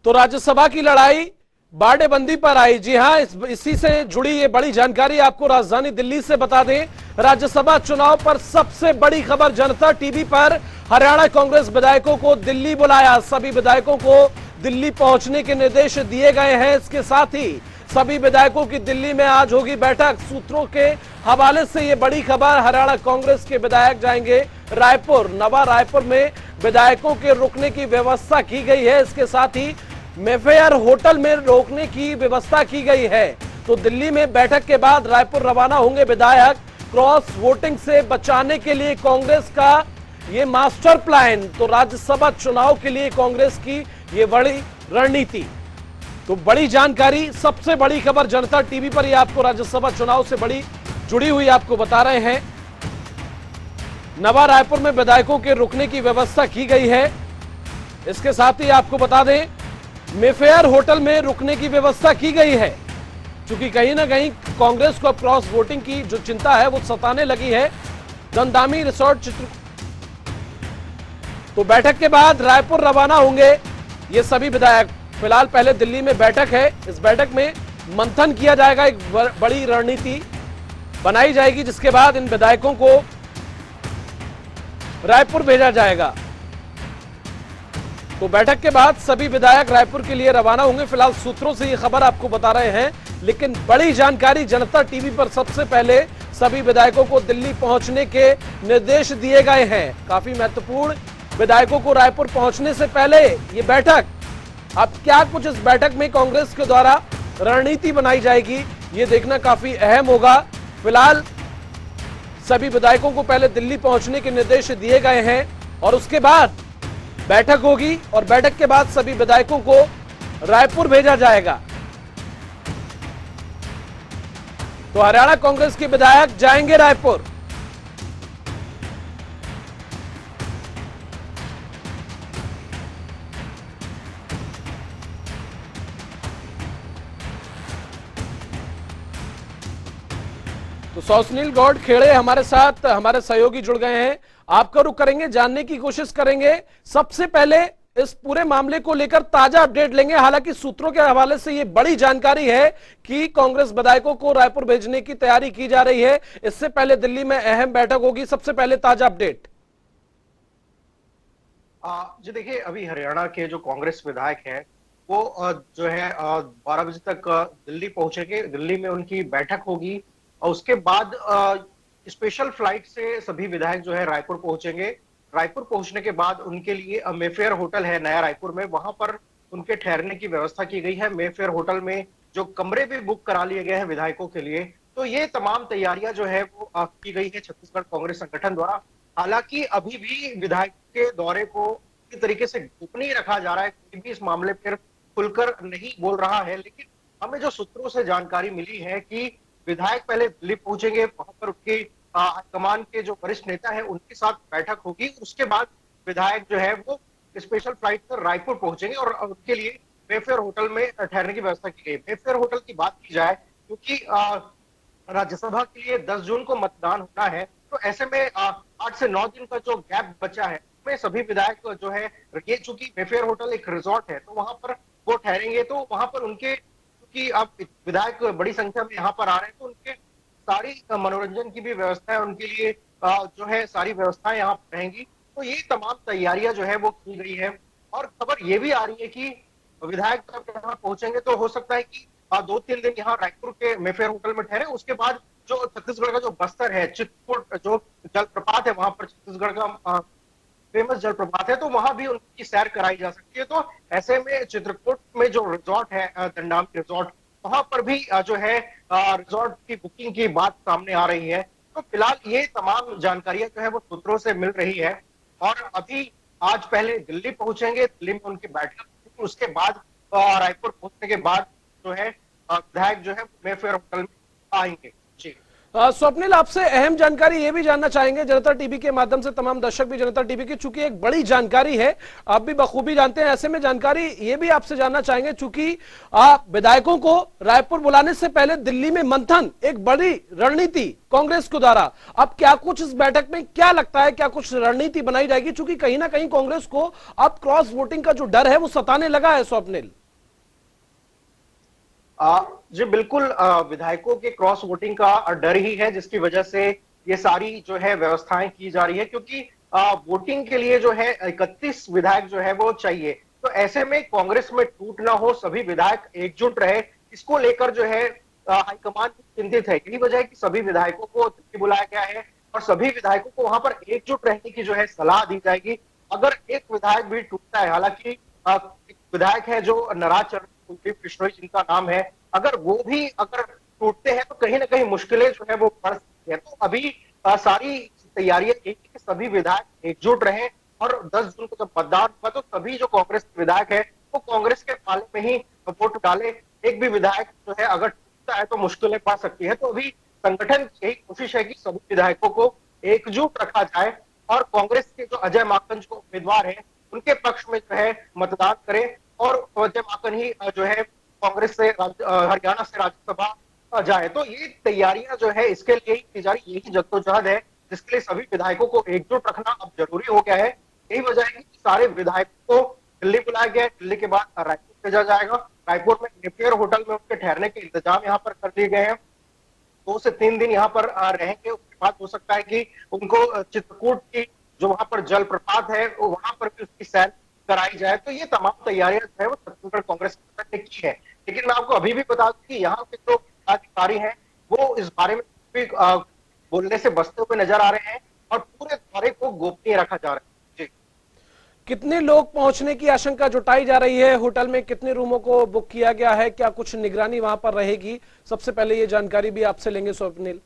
तो राज्यसभा की लड़ाई बाड़ेबंदी पर आई। जी हां, इसी से जुड़ी ये बड़ी जानकारी आपको राजधानी दिल्ली से बता दें। राज्यसभा चुनाव पर सबसे बड़ी खबर, जनता टीवी पर हरियाणा कांग्रेस विधायकों को दिल्ली बुलाया। सभी विधायकों को दिल्ली पहुंचने के निर्देश दिए गए हैं। इसके साथ ही सभी विधायकों की दिल्ली में आज होगी बैठक। सूत्रों के हवाले से ये बड़ी खबर, हरियाणा कांग्रेस के विधायक जाएंगे रायपुर। नवा रायपुर में विधायकों के रुकने की व्यवस्था की गई है। इसके साथ ही मेफेयर होटल में रोकने की व्यवस्था की गई है। तो दिल्ली में बैठक के बाद रायपुर रवाना होंगे विधायक। क्रॉस वोटिंग से बचाने के लिए कांग्रेस का ये मास्टर प्लान। तो राज्यसभा चुनाव के लिए कांग्रेस की ये बड़ी रणनीति। तो बड़ी जानकारी, सबसे बड़ी खबर जनता टीवी पर ये आपको राज्यसभा चुनाव से बड़ी जुड़ी हुई आपको बता रहे हैं। नवा रायपुर में विधायकों के रुकने की व्यवस्था की गई है। इसके साथ ही आपको बता दें, मेफेयर होटल में रुकने की व्यवस्था की गई है, क्योंकि कहीं ना कहीं कांग्रेस को क्रॉस वोटिंग की जो चिंता है वो सताने लगी है। दंदामी रिसोर्ट चित्र। तो बैठक के बाद रायपुर रवाना होंगे ये सभी विधायक। फिलहाल पहले दिल्ली में बैठक है। इस बैठक में मंथन किया जाएगा, एक बड़ी रणनीति बनाई जाएगी, जिसके बाद इन विधायकों को रायपुर भेजा जाएगा। तो बैठक के बाद सभी विधायक रायपुर के लिए रवाना होंगे। फिलहाल सूत्रों से ये खबर आपको बता रहे हैं, लेकिन बड़ी जानकारी, जनता टीवी पर सबसे पहले सभी विधायकों को दिल्ली पहुंचने के निर्देश दिए गए हैं। काफी महत्वपूर्ण, विधायकों को रायपुर पहुंचने से पहले ये बैठक। अब क्या कुछ इस बैठक में कांग्रेस के द्वारा रणनीति बनाई जाएगी, ये देखना काफी अहम होगा। फिलहाल सभी विधायकों को पहले दिल्ली पहुंचने के निर्देश दिए गए हैं और उसके बाद बैठक होगी और बैठक के बाद सभी विधायकों को रायपुर भेजा जाएगा। तो हरियाणा कांग्रेस के विधायक जाएंगे रायपुर। तो सुनील गौड़ खेड़े हमारे साथ, हमारे सहयोगी जुड़ गए हैं। आपका रुख करेंगे, जानने की कोशिश करेंगे। सबसे पहले इस पूरे मामले को लेकर ताजा अपडेट लेंगे। हालांकि सूत्रों के हवाले से यह बड़ी जानकारी है कि कांग्रेस विधायकों को रायपुर भेजने की तैयारी की जा रही है। इससे पहले दिल्ली में अहम बैठक होगी। सबसे पहले ताजा अपडेट। जी देखिए, अभी हरियाणा के जो कांग्रेस विधायक हैं वो जो है 12 बजे तक दिल्ली पहुंचेंगे। दिल्ली में उनकी बैठक होगी और उसके बाद स्पेशल फ्लाइट से सभी विधायक जो है रायपुर पहुंचेंगे। रायपुर पहुंचने के बाद उनके लिए मेफेयर होटल है नया रायपुर में, वहां पर उनके ठहरने की व्यवस्था की गई है। मेफेयर होटल में जो कमरे भी बुक करा लिए गए हैं विधायकों के लिए। तो ये तमाम तैयारियां जो है वो की गई है छत्तीसगढ़ कांग्रेस संगठन द्वारा। हालांकि अभी भी विधायक के दौरे को किस तरीके से गोपनीय रखा जा रहा है, कोई भी इस मामले पर खुलकर नहीं बोल रहा है। लेकिन हमें जो सूत्रों से जानकारी मिली है कि विधायक पहले दिल्ली पहुंचेंगे, वहां पर उनके कमान के जो वरिष्ठ नेता है उनके साथ बैठक होगी। उसके बाद विधायक जो है वो स्पेशल फ्लाइट पर रायपुर पहुंचेंगे और उनके लिए मेफेयर होटल में ठहरने की व्यवस्था की गई। मेफेयर होटल की बात की जाए, क्योंकि राज्यसभा के लिए 10 जून को मतदान होना है, तो ऐसे में 8 से 9 दिन का जो गैप बचा है उसमें सभी विधायक जो है, ये चूंकि मेफेयर होटल एक रिजॉर्ट है तो वहां पर वो ठहरेंगे। तो वहां पर उनके, क्योंकि अब विधायक बड़ी संख्या में यहाँ पर आ रहे हैं, तो उनके सारी मनोरंजन की भी व्यवस्था है उनके लिए, जो है सारी व्यवस्थाएं यहाँ पर रहेंगी। तो ये तमाम तैयारियां जो है वो की गई है। और खबर ये भी आ रही है कि विधायक जब यहाँ पहुंचेंगे तो हो सकता है कि 2-3 दिन यहाँ रायपुर के मेफेयर होटल में ठहरे। उसके बाद जो छत्तीसगढ़ का जो बस्तर है, चित्रकूट जो जलप्रपात है, वहां पर छत्तीसगढ़ का फेमस जलप्रपात है, तो वहां भी उनकी सैर कराई जा सकती है। तो ऐसे में चित्रकूट में जो रिजॉर्ट है दंडामी रिजॉर्ट, वहां पर भी जो है रिजॉर्ट की बुकिंग की बात सामने आ रही है। तो फिलहाल ये तमाम जानकारियां जो है वो सूत्रों से मिल रही है। और अभी आज पहले दिल्ली पहुंचेंगे, दिल्ली में उनकी बैठक, उसके बाद रायपुर पहुंचने के बाद जो है विधायक जो है मेफेयर होटल में आएंगे। जी स्वप्निल, आपसे अहम जानकारी ये भी जानना चाहेंगे, जनता टीवी के माध्यम से तमाम दर्शक भी जनता टीवी की, चूंकि एक बड़ी जानकारी है, आप भी बखूबी जानते हैं, ऐसे में जानकारी ये भी आपसे जानना चाहेंगे, चूंकि विधायकों को रायपुर बुलाने से पहले दिल्ली में मंथन, एक बड़ी रणनीति कांग्रेस के द्वारा, अब क्या कुछ इस बैठक में क्या लगता है, क्या कुछ रणनीति बनाई जाएगी, चूंकि कहीं ना कहीं कांग्रेस को अब क्रॉस वोटिंग का जो डर है वो सताने लगा है स्वप्निल? जी बिल्कुल, विधायकों के क्रॉस वोटिंग का डर ही है जिसकी वजह से ये सारी जो है व्यवस्थाएं की जा रही है, क्योंकि वोटिंग के लिए जो है 31 विधायक जो है वो चाहिए। तो ऐसे में कांग्रेस में टूट ना हो, सभी विधायक एकजुट रहे, इसको लेकर जो है हाईकमान चिंतित है। यही वजह है कि सभी विधायकों को दिल्ली बुलाया गया है और सभी विधायकों को वहां पर एकजुट रहने की जो है सलाह दी जाएगी। अगर एक विधायक भी टूटता है, हालांकि एक विधायक है जो नाराज कुलदीप बिश्नोई जिनका नाम है, अगर वो भी अगर टूटते हैं तो कहीं ना कहीं मुश्किलें जो है वो बढ़ सकती है। तो अभी सारी तैयारियां एक कि सभी विधायक एकजुट रहें और 10 जून को जब मतदान हुआ तो सभी जो कांग्रेस के विधायक है वो कांग्रेस के पाले में ही वोट डाले। एक भी विधायक जो है अगर टूटता है तो मुश्किलें पड़ सकती है। तो अभी संगठन की यही कोशिश है कि सभी विधायकों को एकजुट रखा जाए और कांग्रेस के जो अजय माकन जो उम्मीदवार है उनके पक्ष में जो है मतदान करें और अजय माकन ही जो है कांग्रेस से हरियाणा से राज्यसभा जाए। तो ये तैयारियां जो है इसके लिए ही की जा रही, यही जद्दोजहद है जिसके लिए सभी विधायकों को एकजुट रखना अब जरूरी हो गया है। यही वजह है कि सारे विधायकों को दिल्ली बुलाया गया है। दिल्ली के बाद रायपुर भेजा जाएगा। रायपुर में नेपियर होटल में उनके ठहरने के इंतजाम यहाँ पर कर दिए गए हैं। 2 से 3 दिन यहाँ पर रहेंगे। उसके बाद हो सकता है कि उनको चित्रकूट की जो वहां पर जलप्रपात है वहां पर भी उसकी सैर कराई जाए। तो ये तमाम तैयारियां जो है वो छत्तीसगढ़ कांग्रेस ने की है। लेकिन मैं आपको अभी भी बता दूं कि यहाँ के जो अधिकारी हैं वो इस बारे में भी बोलने से बचते हुए नजर आ रहे हैं और पूरे दौरे को गोपनीय रखा जा रहा है। जी, कितने लोग पहुंचने की आशंका जुटाई जा रही है? होटल में कितने रूमों को बुक किया गया है? क्या कुछ निगरानी वहां पर रहेगी? सबसे पहले ये जानकारी भी आपसे लेंगे स्वप्निल।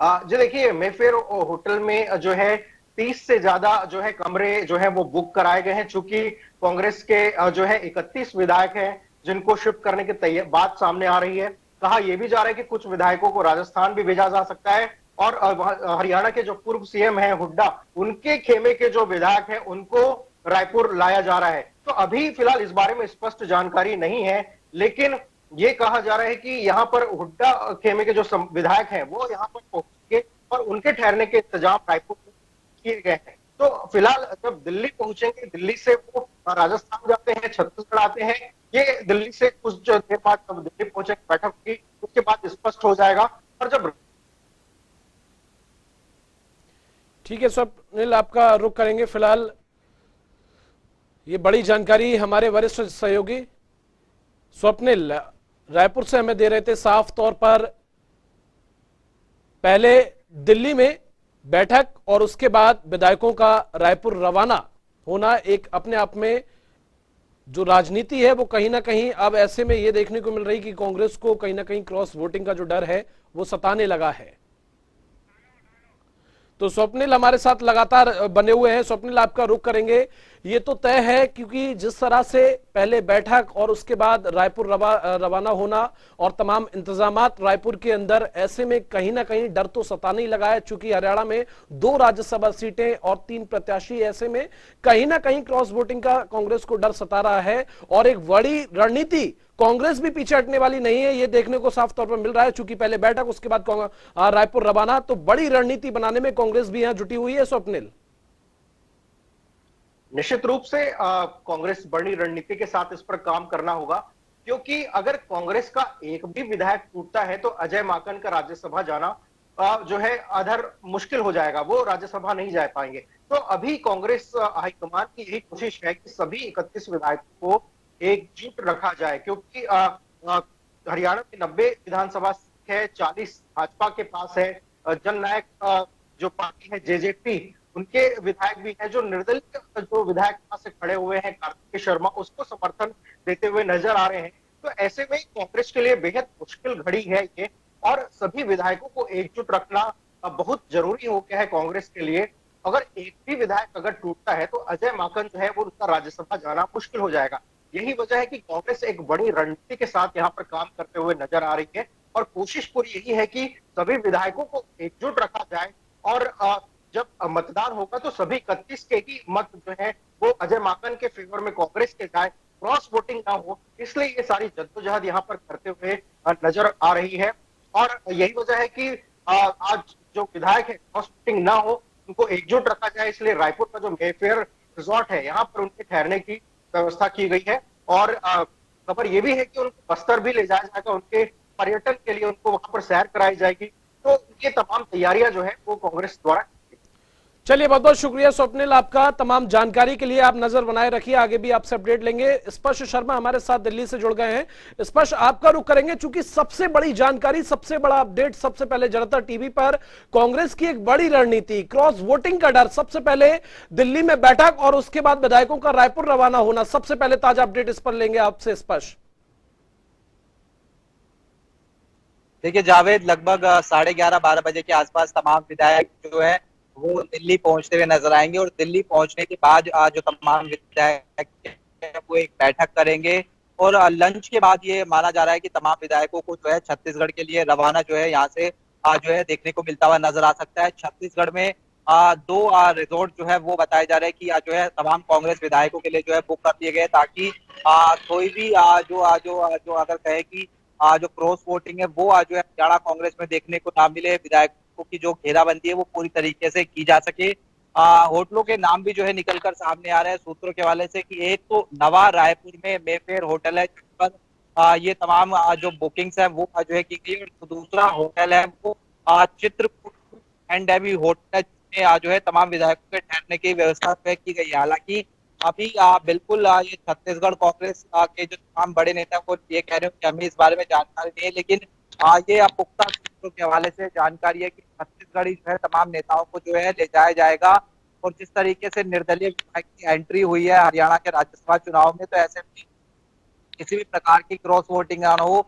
जी देखिए, मेफेयर होटल में जो है 30 से ज्यादा जो है कमरे जो है वो बुक कराए गए हैं। चूंकि कांग्रेस के जो है 31 विधायक हैं जिनको शिफ्ट करने की बात सामने आ रही है। कहा यह भी जा रहा है कि कुछ विधायकों को राजस्थान भी भेजा जा सकता है और हरियाणा के जो पूर्व सीएम हैं हुड्डा, उनके खेमे के जो विधायक हैं उनको रायपुर लाया जा रहा है। तो अभी फिलहाल इस बारे में स्पष्ट जानकारी नहीं है, लेकिन ये कहा जा रहा है कि यहाँ पर हुड्डा खेमे के जो विधायक हैं वो यहाँ पर पहुंचेंगे और उनके ठहरने के इंतजाम रायपुर में किए गए हैं। तो फिलहाल जब दिल्ली पहुंचेंगे, दिल्ली से वो राजस्थान जाते हैं, छत्तीसगढ़ आते हैं, ये दिल्ली से कुछ जो देर बाद जब दिल्ली पहुंचेंगे बैठक होगी उसके बाद स्पष्ट हो जाएगा। और जब ठीक है स्वप्निल, आपका रुख करेंगे। फिलहाल ये बड़ी जानकारी हमारे वरिष्ठ सहयोगी स्वप्निल रायपुर से हमें दे रहे थे। साफ तौर पर पहले दिल्ली में बैठक और उसके बाद विधायकों का रायपुर रवाना होना एक अपने आप में जो राजनीति है वो कहीं ना कहीं अब ऐसे में ये देखने को मिल रही कि कांग्रेस को कहीं ना कहीं क्रॉस वोटिंग का जो डर है वो सताने लगा है। तो स्वप्निल हमारे साथ लगातार बने हुए हैं। स्वप्निल, आपका रुख करेंगे। ये तो तय है क्योंकि जिस तरह से पहले बैठक और उसके बाद रायपुर रवाना होना और तमाम इंतजामात रायपुर के अंदर, ऐसे में कहीं ना कहीं डर तो सताने ही लगा है। चूंकि हरियाणा में 2 राज्यसभा सीटें और 3 प्रत्याशी, ऐसे में कहीं ना कहीं क्रॉस वोटिंग का कांग्रेस को डर सता रहा है और एक बड़ी रणनीति कांग्रेस भी पीछे हटने वाली नहीं है, ये देखने को साफ तौर पर मिल रहा है। चूंकि पहले बैठक उसके बाद रायपुर रवाना, तो बड़ी रणनीति बनाने में कांग्रेस भी यहां जुटी हुई है। स्वप्निल, निश्चित रूप से कांग्रेस बड़ी रणनीति के साथ इस पर काम करना होगा, क्योंकि अगर कांग्रेस का एक भी विधायक टूटता है तो अजय माकन का राज्यसभा जाना जो है अधर मुश्किल हो जाएगा, वो राज्यसभा नहीं जा पाएंगे। तो अभी कांग्रेस हाईकमान की यही कोशिश है कि सभी 31 विधायकों को एकजुट रखा जाए, क्योंकि हरियाणा में 90 विधानसभा सीट है, 40 भाजपा के पास है। जननायक जो पार्टी है जेजेपी, उनके विधायक भी हैं। जो निर्दलीय जो विधायक वहां से खड़े हुए हैं कार्तिकेय शर्मा, उसको समर्थन देते हुए नजर आ रहे हैं। तो ऐसे में कांग्रेस के लिए बेहद मुश्किल घड़ी है ये, और सभी विधायकों को एकजुट रखना बहुत जरूरी हो गया है कांग्रेस के लिए। अगर एक भी विधायक अगर टूटता है तो अजय माकन जो है वो उनका राज्यसभा जाना मुश्किल हो जाएगा। यही वजह है कि कांग्रेस एक बड़ी रणनीति के साथ यहाँ पर काम करते हुए नजर आ रही है। और कोशिश पूरी यही है कि सभी विधायकों को एकजुट रखा जाए और जब मतदान होगा तो सभी 31 के ही मत जो है वो अजय माकन के फेवर में कांग्रेस के जाए, क्रॉस वोटिंग ना हो, इसलिए ये सारी जद्दोजहद यहाँ पर करते हुए नजर आ रही है। और यही वजह है कि आज जो विधायक है क्रॉस वोटिंग ना हो, उनको एकजुट रखा जाए, इसलिए रायपुर का जो मेफेयर रिजॉर्ट है यहाँ पर उनके ठहरने की व्यवस्था की गई है। और खबर ये भी है कि उनको बस्तर भी ले जाया जाएगा, उनके पर्यटन के लिए उनको वहां पर सैर कराई जाएगी। तो ये तमाम तैयारियां जो है वो कांग्रेस द्वारा। चलिए, बहुत बहुत शुक्रिया स्वप्निल आपका तमाम जानकारी के लिए। आप नजर बनाए रखिए, आगे भी आपसे अपडेट लेंगे। स्पर्श शर्मा हमारे साथ दिल्ली से जुड़ गए हैं। स्पर्श, आपका रुख करेंगे चूंकि सबसे बड़ी जानकारी, सबसे बड़ा अपडेट सबसे पहले जनता टीवी पर। कांग्रेस की एक बड़ी रणनीति, क्रॉस वोटिंग का डर, सबसे पहले दिल्ली में बैठक और उसके बाद विधायकों का रायपुर रवाना होना, सबसे पहले ताजा अपडेट इस पर लेंगे आपसे स्पर्श। देखिए जावेद, लगभग 11:30-12 बजे के आसपास तमाम विधायक जो है वो दिल्ली पहुंचते हुए नजर आएंगे और दिल्ली पहुंचने के बाद जो तमाम विधायक हैं, वो एक बैठक करेंगे और लंच के बाद ये माना जा रहा है कि तमाम विधायकों को जो है छत्तीसगढ़ के लिए रवाना जो है यहाँ से जो है देखने को मिलता हुआ नजर आ सकता है। छत्तीसगढ़ में दो रिजोर्ट जो है वो बताए जा रहे हैं कि जो है तमाम कांग्रेस विधायकों के लिए जो है बुक कर दिए गए, ताकि कोई भी जो अगर कहे कि जो क्रॉस वोटिंग है वो जो है हरियाणा कांग्रेस में देखने को ना मिले, विधायकों की जो घेराबंदी है वो पूरी तरीके से की जा सके। होटलों के नाम भी जो है निकलकर सामने आ रहे हैं सूत्रों के हवाले से कि एक तो नवा रायपुर में मेफेयर होटल है जिस पर ये तमाम जो बुकिंग्स है वो जो है की गई, और दूसरा होटल है वो चित्रकूट एंड डेवी होटल में जो है तमाम विधायकों के ठहरने की व्यवस्था की गई है। हालांकि अभी बिल्कुल ये छत्तीसगढ़ कांग्रेस के जो तमाम बड़े नेता को ये कह रहे हो कि हमें इस बारे में जानकारी नहीं है, लेकिन ये पुख्ता सूत्रों के हवाले से जानकारी है कि छत्तीसगढ़ जो है तमाम नेताओं को जो है ले जाया जाएगा। और जिस तरीके से निर्दलीय विधायक की एंट्री हुई है हरियाणा के राज्यसभा चुनाव में, तो ऐसे में किसी भी प्रकार की क्रॉस वोटिंग ना हो,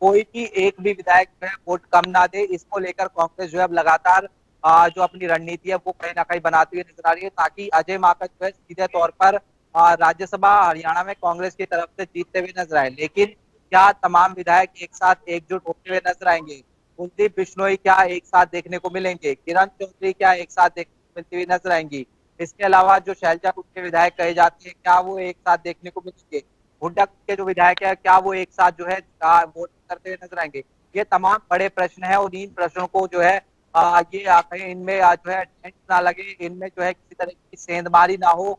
कोई भी एक भी विधायक जो है वोट कम ना दे, इसको लेकर कांग्रेस जो है अब लगातार जो अपनी रणनीति है वो कहीं ना कहीं बनाती हुई नजर आ रही है, ताकि अजय माकन जो है सीधे तौर पर राज्यसभा हरियाणा में कांग्रेस की तरफ से जीतते हुए नजर आए। लेकिन क्या तमाम विधायक एक साथ एकजुट होते हुए नजर आएंगे? कुलदीप बिश्नोई क्या एक साथ देखने को मिलेंगे? किरण चौधरी क्या एक साथ देखने को मिलती हुई नजर आएंगी? इसके अलावा जो शैलजापुर के विधायक कहे जाते हैं क्या वो एक साथ देखने को मिलेंगे? हुड्डा के जो विधायक है क्या वो एक साथ जो है वोट करते हुए नजर आएंगे? ये तमाम बड़े प्रश्न है और इन प्रश्नों को जो है ये कहीं इनमें जो है टेंट ना लगे, इनमें जो है किसी तरह की सेंधमारी ना हो,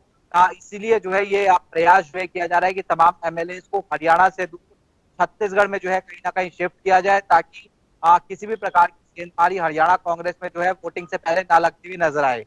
इसीलिए जो है ये प्रयास जो है किया जा रहा है कि तमाम एमएलए को हरियाणा से दूर छत्तीसगढ़ में जो है कहीं ना कहीं शिफ्ट किया जाए, ताकि किसी भी प्रकार की सेंधमारी हरियाणा कांग्रेस में जो है वोटिंग से पहले ना लगती हुई नजर आए।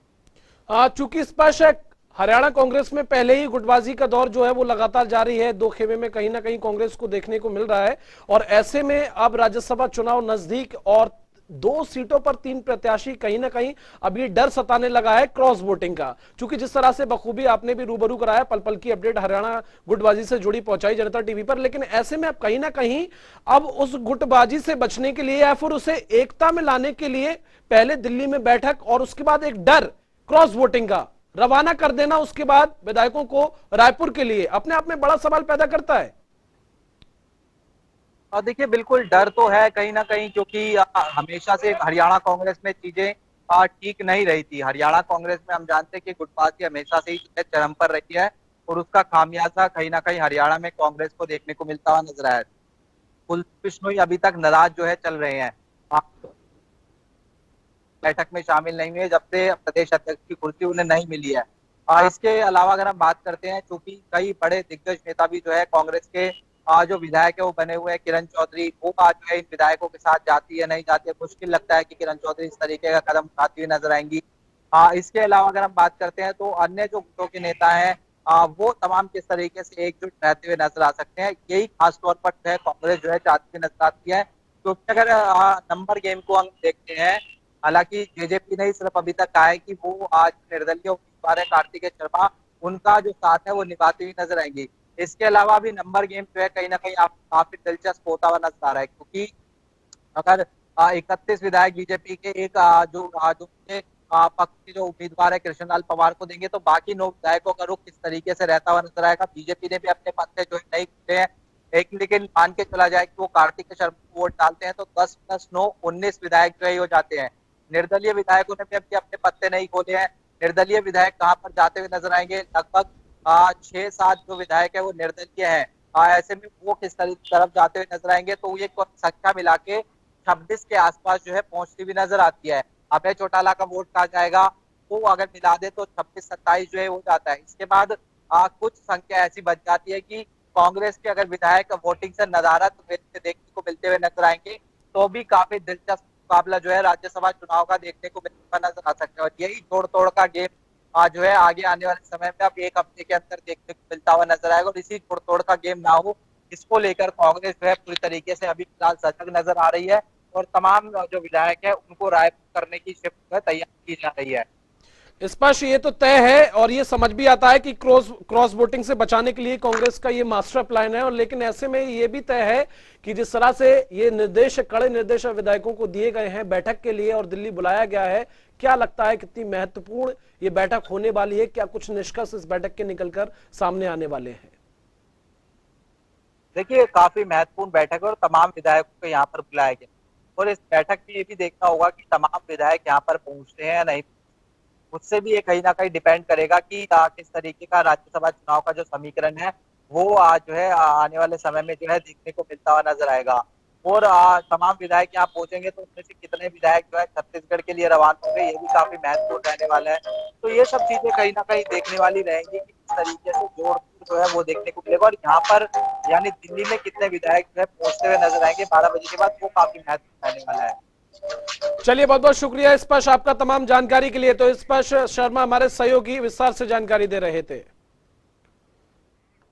चूंकि स्पष्ट है हरियाणा कांग्रेस में पहले ही गुटबाजी का दौर जो है वो लगातार जारी है, दो खेमे में कहीं ना कहीं कांग्रेस को देखने को मिल रहा है। और ऐसे में अब राज्यसभा चुनाव नजदीक और 2 सीटों पर 3 प्रत्याशी, कहीं ना कहीं अब ये डर सताने लगा है क्रॉस वोटिंग का। चूंकि जिस तरह से बखूबी आपने भी रूबरू कराया, पल पल की अपडेट हरियाणा गुटबाजी से जुड़ी पहुंचाई जनता टीवी पर, लेकिन ऐसे में अब कहीं ना कहीं अब उस गुटबाजी से बचने के लिए या फिर उसे एकता में लाने के लिए पहले दिल्ली में बैठक और उसके बाद एक डर क्रॉस वोटिंग का रवाना कर देना, उसके बाद विधायकों को रायपुर के लिए, अपने आप में बड़ा सवाल पैदा करता है। और देखिए बिल्कुल डर तो है कहीं ना कहीं, क्योंकि हमेशा से हरियाणा कांग्रेस में चीजें ठीक नहीं रही थी। हरियाणा कांग्रेस में हम जानते हैं कि गुटबाजी हमेशा से ही चरम पर रही है और उसका खामियाजा कहीं ना कहीं हरियाणा में कांग्रेस को देखने को मिलता हुआ नजर आया है। कुलदीप बिश्नोई अभी तक नाराज जो है चल रहे हैं, बैठक में शामिल नहीं हुए जब से प्रदेश अध्यक्ष की कुर्सी उन्हें नहीं मिली है। इसके अलावा अगर हम बात करते हैं, चूंकि कई बड़े दिग्गज नेता भी जो है कांग्रेस के जो विधायक है वो बने हुए हैं, किरण चौधरी, वो जो है इन विधायकों के साथ जाती है नहीं जाती है, मुश्किल लगता है कि किरण चौधरी इस तरीके का कदम उठाती हुई नजर आएंगी। इसके अलावा अगर हम बात करते हैं तो अन्य जो गुटों के नेता हैं वो तमाम किस तरीके से एकजुट रहते हुए नजर आ सकते हैं, यही खासतौर पर जो है कांग्रेस जो है चाहती हुई नजर आती है। क्योंकि अगर नंबर गेम को हम देखते हैं, हालांकि जेजेपी ने सिर्फ अभी तक कहा है कि वो आज निर्दलीय उम्मीदवार है कार्तिकेय शर्मा, उनका जो साथ है वो निभाती हुई नजर आएंगी। इसके अलावा भी नंबर गेम जो है कहीं ना कहीं काफी दिलचस्प होता हुआ नजर आ रहा है, क्योंकि अगर 31 विधायक बीजेपी के एक जो पक्ष के जो उम्मीदवार है कृष्णलाल पवार को देंगे, तो बाकी 9 विधायकों का रुख किस तरीके से रहता हुआ नजर आएगा। बीजेपी ने भी अपने पत्ते जो है नहीं खुले हैं, लेकिन मान के चला जाए कि वो कार्तिक शर्मा को वोट डालते हैं तो 10 + 9 19 विधायक जो है हो जाते हैं। निर्दलीय विधायकों ने भी अभी अपने पत्ते नहीं खोले हैं। निर्दलीय विधायक कहां पर जाते हुए नजर आएंगे? लगभग 6-7 जो विधायक है वो निर्दलीय है। ऐसे में वो किस तरफ जाते हुए नजर आएंगे? तो ये संख्या मिला के 26 के आसपास जो है पहुंचती हुई नजर आती है। अभय चौटाला का वोट कहा जाएगा, वो अगर मिला दे तो 26-27 जो है हो जाता है। इसके बाद कुछ संख्या ऐसी बच जाती है कि कांग्रेस के अगर विधायक वोटिंग से नदारद देखने को मिलते हुए नजर आएंगे तो भी काफी दिलचस्प मुकाबला जो है राज्यसभा चुनाव का देखने को नजर आ सकता है। और यही तोड़ तोड़ का गेम जो है आगे आने वाले समय में अब 1 हफ्ते के अंदर देखने को मिलता हुआ नजर आएगा। और इसी तोड़ तोड़ का गेम ना हो, इसको लेकर कांग्रेस जो है पूरी तरीके से अभी फिलहाल सजग नजर आ रही है और तमाम जो विधायक है उनको रायपुर करने की शिफ्ट तैयार की जा रही है। स्पष्ट ये तो तय है और ये समझ भी आता है कि क्रॉस वोटिंग से बचाने के लिए कांग्रेस का ये मास्टर प्लान है। और लेकिन ऐसे में ये भी तय है कि जिस तरह से ये कड़े निर्देश विधायकों को दिए गए हैं बैठक के लिए और दिल्ली बुलाया गया है, क्या लगता है कितनी महत्वपूर्ण ये बैठक होने वाली है? क्या कुछ निष्कर्ष इस बैठक के निकलकर सामने आने वाले हैं? देखिए, काफी महत्वपूर्ण बैठक है और तमाम विधायकों को यहाँ पर बुलाया गया और इस बैठक में ये भी देखना होगा कि तमाम विधायक यहाँ पर पहुंचते हैं या नहीं। उससे भी ये कहीं ना कहीं डिपेंड करेगा कि किस तरीके का राज्यसभा चुनाव का जो समीकरण है वो आज जो है आने वाले समय में जो है देखने को मिलता हुआ नजर आएगा। और तमाम विधायक यहाँ पहुंचेंगे तो उनमें से कितने विधायक जो है छत्तीसगढ़ के लिए रवाना होंगे, ये भी काफी महत्वपूर्ण रहने वाला है। तो ये सब चीजें कहीं ना कहीं देखने वाली रहेंगी कि किस तरीके से जोड़ जो है वो देखने को मिलेगा। और यहाँ पर यानी दिल्ली में कितने विधायक जो है पहुंचते हुए नजर आएंगे 12 बजे के बाद, वो काफी महत्वपूर्ण रहने वाला है। चलिए, बहुत बहुत शुक्रिया स्पर्श आपका तमाम जानकारी के लिए। तो स्पर्श शर्मा हमारे सहयोगी विस्तार से जानकारी दे रहे थे।